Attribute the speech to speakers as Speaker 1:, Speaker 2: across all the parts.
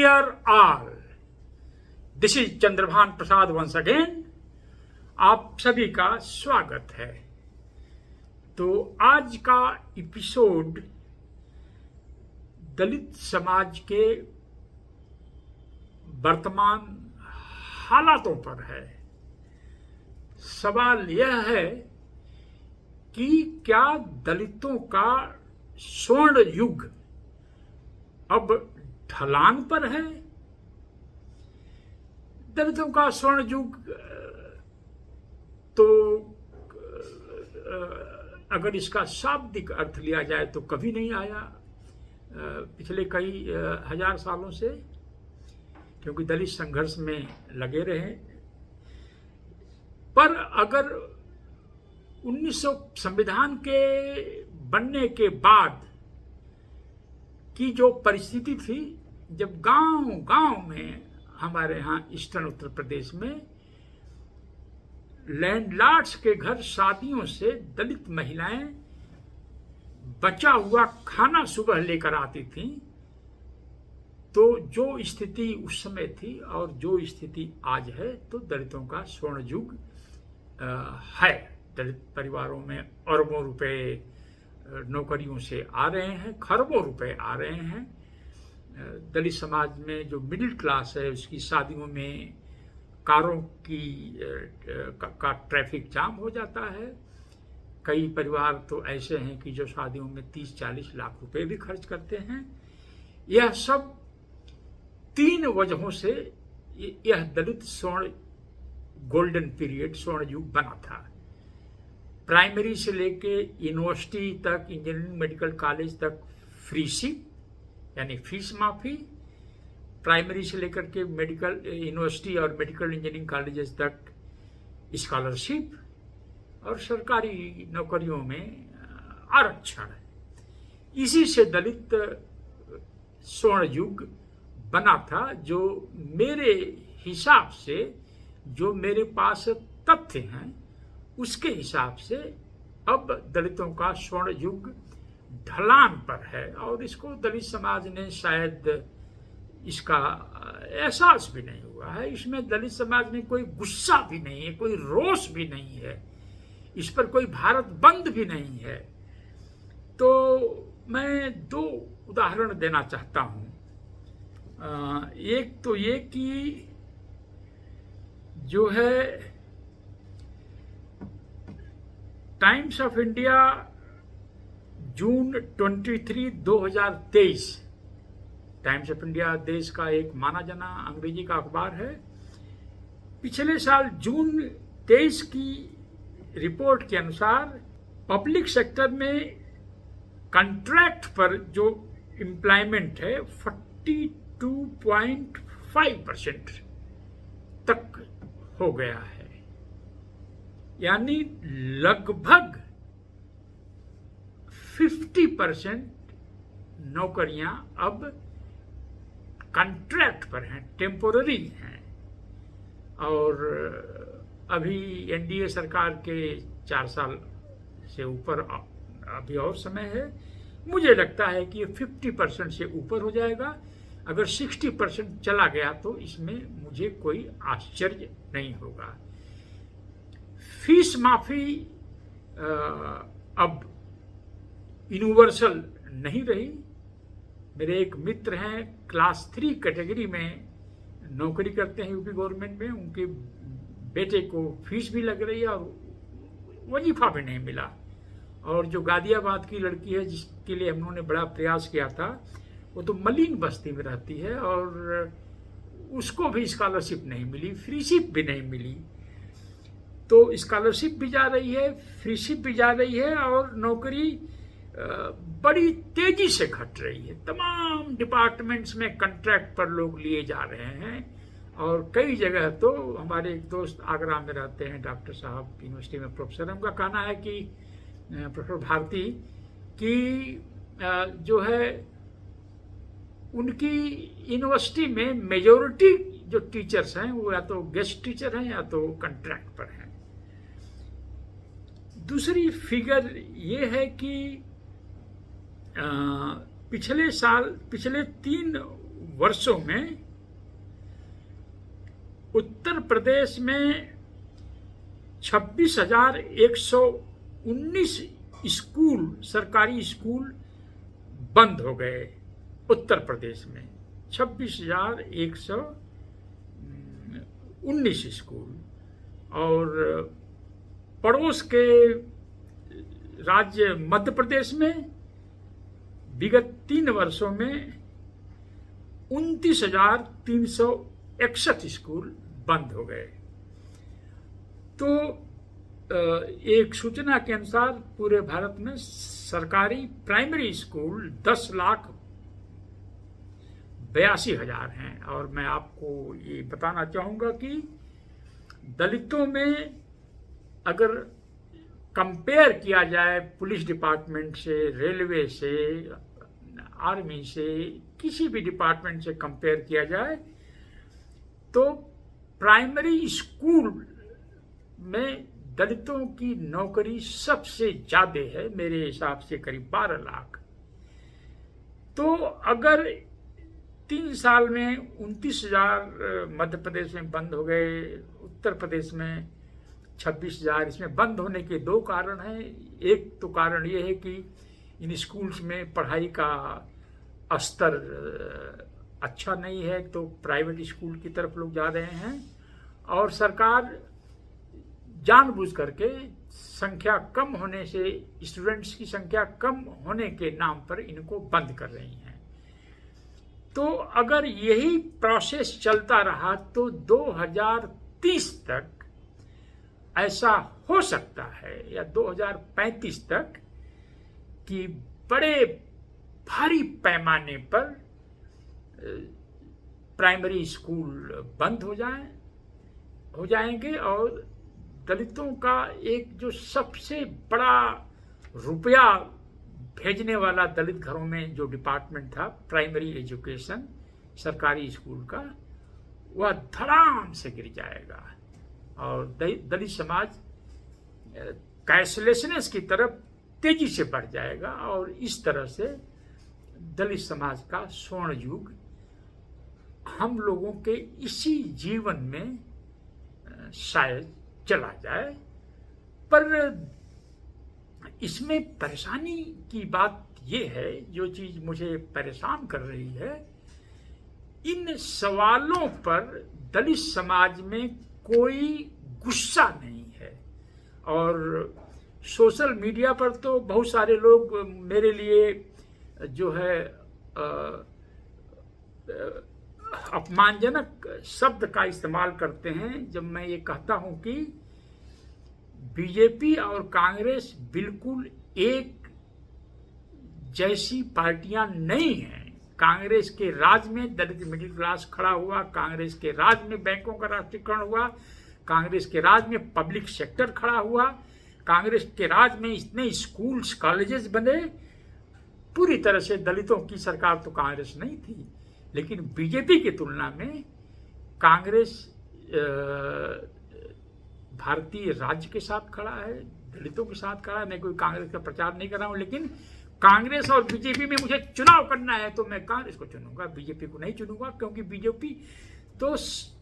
Speaker 1: Dear all, this is Chandrabhan Prasad once again. आप सभी का स्वागत है। तो आज का एपिसोड दलित समाज के वर्तमान हालातों पर है। सवाल यह है कि क्या दलितों का स्वर्ण युग अब ढलान पर है? दलितों का स्वर्ण युग तो अगर इसका शाब्दिक अर्थ लिया जाए तो कभी नहीं आया पिछले कई हजार सालों से, क्योंकि दलित संघर्ष में लगे रहे। पर अगर 1900 संविधान के बनने के बाद की जो परिस्थिति थी, जब गांव में हमारे यहाँ ईस्टर्न उत्तर प्रदेश में लैंडलॉर्ड्स के घर शादियों से दलित महिलाएं बचा हुआ खाना सुबह लेकर आती थीं, तो जो स्थिति उस समय थी और जो स्थिति आज है, तो दलितों का स्वर्ण युग है। दलित परिवारों में अरबों रुपए नौकरियों से आ रहे हैं, खरबों रुपए आ रहे हैं। दलित समाज में जो मिडिल क्लास है, उसकी शादियों में कारों का ट्रैफिक जाम हो जाता है। कई परिवार तो ऐसे हैं कि जो शादियों में 30-40 लाख रुपए भी खर्च करते हैं। यह सब 3 वजहों से यह दलित स्वर्ण गोल्डन पीरियड स्वर्ण युग बना था। प्राइमरी से लेके यूनिवर्सिटी तक, इंजीनियरिंग मेडिकल कॉलेज तक फ्री शिप यानी फीस माफी, प्राइमरी से लेकर के मेडिकल यूनिवर्सिटी और मेडिकल इंजीनियरिंग कॉलेजेस तक स्कॉलरशिप, और सरकारी नौकरियों में आरक्षण। इसी से दलित स्वर्ण युग बना था। जो मेरे हिसाब से, जो मेरे पास तथ्य हैं, उसके हिसाब से अब दलितों का स्वर्ण युग ढलान पर है। और इसको दलित समाज ने शायद इसका एहसास भी नहीं हुआ है। इसमें दलित समाज में कोई गुस्सा भी नहीं है, कोई रोष भी नहीं है, इस पर कोई भारत बंद भी नहीं है। तो मैं 2 उदाहरण देना चाहता हूं। एक तो ये कि जो है times of India June 23, 2023, times of India देश का एक माना जाना अंग्रेजी का अखबार है। पिछले साल जून 23 की रिपोर्ट के अनुसार पब्लिक सेक्टर में कॉन्ट्रैक्ट पर जो एम्प्लॉयमेंट है 42.5% तक हो गया है। यानी लगभग 50% नौकरियां अब कॉन्ट्रैक्ट पर हैं, टेम्पोररी हैं। और अभी एनडीए सरकार के 4 साल से ऊपर अभी और समय है। मुझे लगता है कि ये 50% से ऊपर हो जाएगा। अगर 60% चला गया तो इसमें मुझे कोई आश्चर्य नहीं होगा। फीस माफी अब यूनिवर्सल नहीं रही। मेरे एक मित्र हैं, क्लास 3 कैटेगरी में नौकरी करते हैं यूपी गवर्नमेंट में। उनके बेटे को फीस भी लग रही है और वजीफा भी नहीं मिला। और जो गाजियाबाद की लड़की है, जिसके लिए हम लोगों ने बड़ा प्रयास किया था, वो तो मलिन बस्ती में रहती है और उसको भी स्कॉलरशिप नहीं मिली, फ्री शिप भी नहीं मिली। तो स्कॉलरशिप भी जा रही है, फ्री शिप भी जा रही है, और नौकरी बड़ी तेजी से घट रही है। तमाम डिपार्टमेंट्स में कॉन्ट्रैक्ट पर लोग लिए जा रहे हैं। और कई जगह तो हमारे एक दोस्त आगरा में रहते हैं, डॉक्टर साहब, यूनिवर्सिटी में प्रोफेसर, उनका कहना है कि प्रोफेसर भारती की जो है उनकी यूनिवर्सिटी में मेजॉरिटी जो टीचर्स हैं वो या तो गेस्ट टीचर हैं या तो कॉन्ट्रैक्ट पर हैं। दूसरी फिगर ये है कि पिछले 3 वर्षों में उत्तर प्रदेश में 26,119 स्कूल, सरकारी स्कूल बंद हो गए। उत्तर प्रदेश में 26,119 स्कूल। और पड़ोस के राज्य मध्य प्रदेश में विगत 3 वर्षों में 29,361 स्कूल बंद हो गए। तो एक सूचना के अनुसार पूरे भारत में सरकारी प्राइमरी स्कूल 10,82,000 हैं। और मैं आपको ये बताना चाहूँगा कि दलितों में अगर कंपेयर किया जाए पुलिस डिपार्टमेंट से, रेलवे से, आर्मी से, किसी भी डिपार्टमेंट से कंपेयर किया जाए तो प्राइमरी स्कूल में दलितों की नौकरी सबसे ज्यादा है, मेरे हिसाब से करीब 12 लाख। तो अगर 3 साल में 29,000 मध्य प्रदेश में बंद हो गए, उत्तर प्रदेश में 26,000, इसमें बंद होने के 2 कारण हैं। एक तो कारण ये है कि इन स्कूल्स में पढ़ाई का स्तर अच्छा नहीं है, तो प्राइवेट स्कूल की तरफ लोग जा रहे हैं। और सरकार जानबूझ करके संख्या कम होने से, स्टूडेंट्स की संख्या कम होने के नाम पर इनको बंद कर रही हैं। तो अगर यही प्रोसेस चलता रहा तो 2030 तक ऐसा हो सकता है, या 2035 तक, कि बड़े भारी पैमाने पर प्राइमरी स्कूल बंद हो जाएंगे। और दलितों का एक जो सबसे बड़ा रुपया भेजने वाला दलित घरों में जो डिपार्टमेंट था, प्राइमरी एजुकेशन, सरकारी स्कूल का, वह धड़ाम से गिर जाएगा। और दलित समाज कैशलेसनेस की तरफ तेजी से बढ़ जाएगा। और इस तरह से दलित समाज का स्वर्ण युग हम लोगों के इसी जीवन में शायद चला जाए। पर इसमें परेशानी की बात यह है, जो चीज मुझे परेशान कर रही है, इन सवालों पर दलित समाज में कोई गुस्सा नहीं है। और सोशल मीडिया पर तो बहुत सारे लोग मेरे लिए जो है अपमानजनक शब्द का इस्तेमाल करते हैं जब मैं ये कहता हूं कि बीजेपी और कांग्रेस बिल्कुल एक जैसी पार्टियां नहीं हैं। कांग्रेस के राज में दलित मिडिल क्लास खड़ा हुआ, कांग्रेस के राज में बैंकों का राष्ट्रीयकरण हुआ, कांग्रेस के राज में पब्लिक सेक्टर खड़ा हुआ, कांग्रेस के राज में इतने स्कूल्स, कॉलेजेस बने। पूरी तरह से दलितों की सरकार तो कांग्रेस नहीं थी, लेकिन बीजेपी की तुलना में कांग्रेस भारतीय राज्य के साथ खड़ा है, दलितों के साथ खड़ा है। मैं कोई कांग्रेस का प्रचार नहीं कर रहा हूं, लेकिन कांग्रेस और बीजेपी में मुझे चुनाव करना है तो मैं कांग्रेस को चुनूंगा, बीजेपी को नहीं चुनूंगा। क्योंकि बीजेपी तो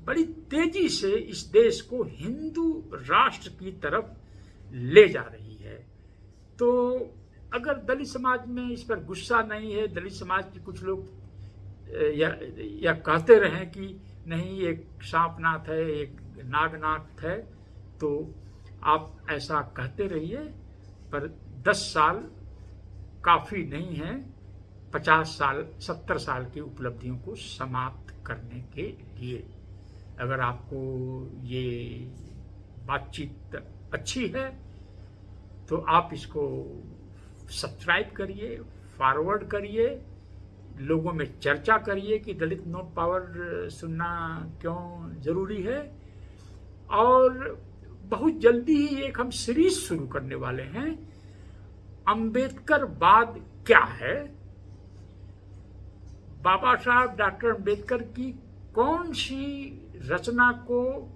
Speaker 1: बड़ी तेजी से इस देश को हिंदू राष्ट्र की तरफ ले जा रही है। तो अगर दलित समाज में इस पर गुस्सा नहीं है, दलित समाज के कुछ लोग या कहते रहें कि नहीं एक सांपनाथ है, एक नागनाथ है, तो आप ऐसा कहते रहिए। पर 10 साल काफी नहीं है 50 साल 70 साल की उपलब्धियों को समाप्त करने के लिए। अगर आपको ये बातचीत अच्छी है तो आप इसको सब्सक्राइब करिए, फॉरवर्ड करिए, लोगों में चर्चा करिए कि दलित नोट पावर सुनना क्यों जरूरी है। और बहुत जल्दी ही एक हम सीरीज शुरू करने वाले हैं, अंबेडकर बाद क्या है। बाबा साहब डॉक्टर अंबेडकर की कौन सी रचना को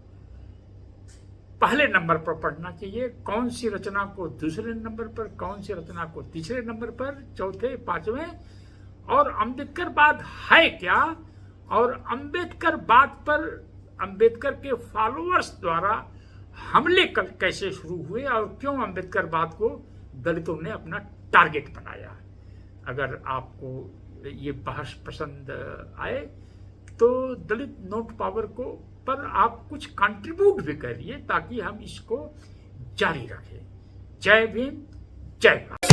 Speaker 1: पहले नंबर पर पढ़ना चाहिए, कौन सी रचना को दूसरे नंबर पर, कौन सी रचना को तीसरे नंबर पर, चौथे, पांचवें, और अंबेडकर बाद है क्या और अंबेडकर बात पर अंबेडकर के फॉलोअर्स द्वारा हमले कैसे शुरू हुए और क्यों अंबेडकर बात को दलितों ने अपना टारगेट बनाया। अगर आपको ये बहस पसंद आए तो दलित नोट पावर को पर आप कुछ कंट्रीब्यूट भी करिए ताकि हम इसको जारी रखें। जय भीम, जय भारत।